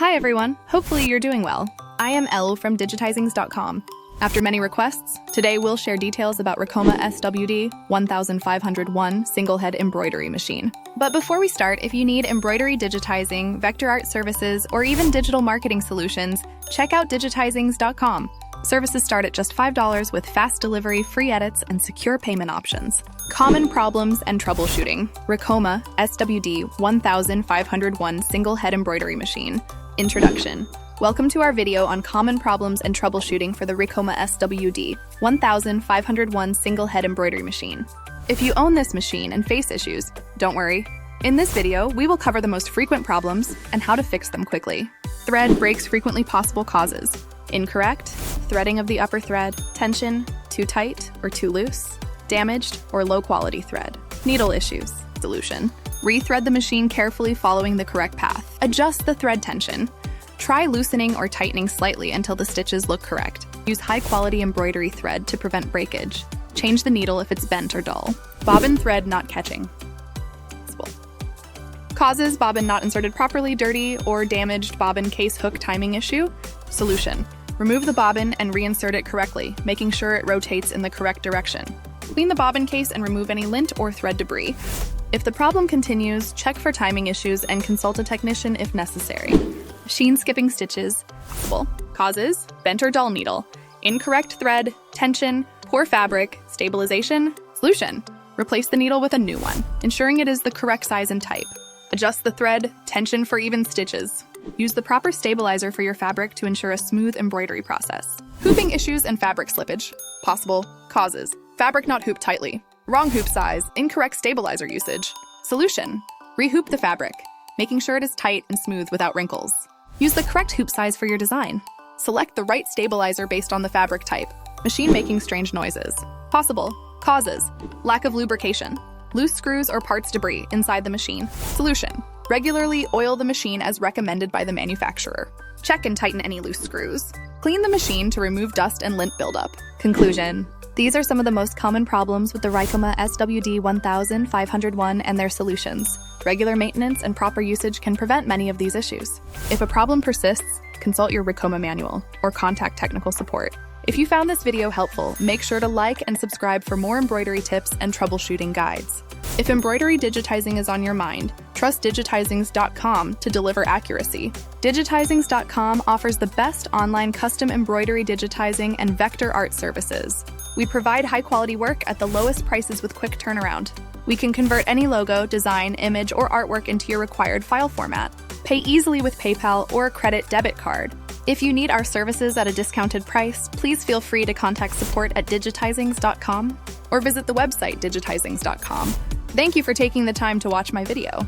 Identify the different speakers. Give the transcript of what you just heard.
Speaker 1: Hi everyone, hopefully you're doing well. I am Elle from digitizings.com. After many requests, today we'll share details about Ricoma SWD-1501 single-head embroidery machine. But before we start, if you need embroidery digitizing, vector art services, or even digital marketing solutions, check out digitizings.com. Services start at just $5 with fast delivery, free edits, and secure payment options. Common problems and troubleshooting. Ricoma SWD-1501 single-head embroidery machine. Introduction. Welcome to our video on common problems and troubleshooting for the Ricoma SWD-1501 single-head embroidery machine. If you own this machine and face issues, don't worry. In this video, we will cover the most frequent problems and how to fix them quickly. Thread breaks frequently possible causes. Incorrect, threading of the upper thread, tension, too tight or too loose, damaged or low quality thread, needle issues, solution. Rethread the machine carefully following the correct path. Adjust the thread tension. Try loosening or tightening slightly until the stitches look correct. Use high-quality embroidery thread to prevent breakage. Change the needle if it's bent or dull. Bobbin thread not catching. Causes: bobbin not inserted properly, dirty or damaged bobbin case hook timing issue. Solution: remove the bobbin and reinsert it correctly, making sure it rotates in the correct direction. Clean the bobbin case and remove any lint or thread debris. If the problem continues, check for timing issues and consult a technician if necessary. Machine skipping stitches. Causes: bent or dull needle, incorrect thread, tension, poor fabric, stabilization. Solution: replace the needle with a new one, ensuring it is the correct size and type. Adjust the thread, tension for even stitches. Use the proper stabilizer for your fabric to ensure a smooth embroidery process. Hooping issues and fabric slippage. Possible causes: fabric not hooped tightly, wrong hoop size, incorrect stabilizer usage. Solution: rehoop the fabric, making sure it is tight and smooth without wrinkles. Use the correct hoop size for your design. Select the right stabilizer based on the fabric type. Machine making strange noises. Possible causes: lack of lubrication, loose screws or parts debris inside the machine. Solution: regularly oil the machine as recommended by the manufacturer. Check and tighten any loose screws. Clean the machine to remove dust and lint buildup. Conclusion: these are some of the most common problems with the Ricoma SWD-1501 and their solutions. Regular maintenance and proper usage can prevent many of these issues. If a problem persists, consult your Ricoma manual or contact technical support. If you found this video helpful, make sure to like and subscribe for more embroidery tips and troubleshooting guides. If embroidery digitizing is on your mind, trust digitizings.com to deliver accuracy. Digitizings.com offers the best online custom embroidery digitizing and vector art services. We provide high-quality work at the lowest prices with quick turnaround. We can convert any logo, design, image, or artwork into your required file format. Pay easily with PayPal or a credit debit card. If you need our services at a discounted price, please feel free to contact support at digitizings.com or visit the website digitizings.com. Thank you for taking the time to watch my video.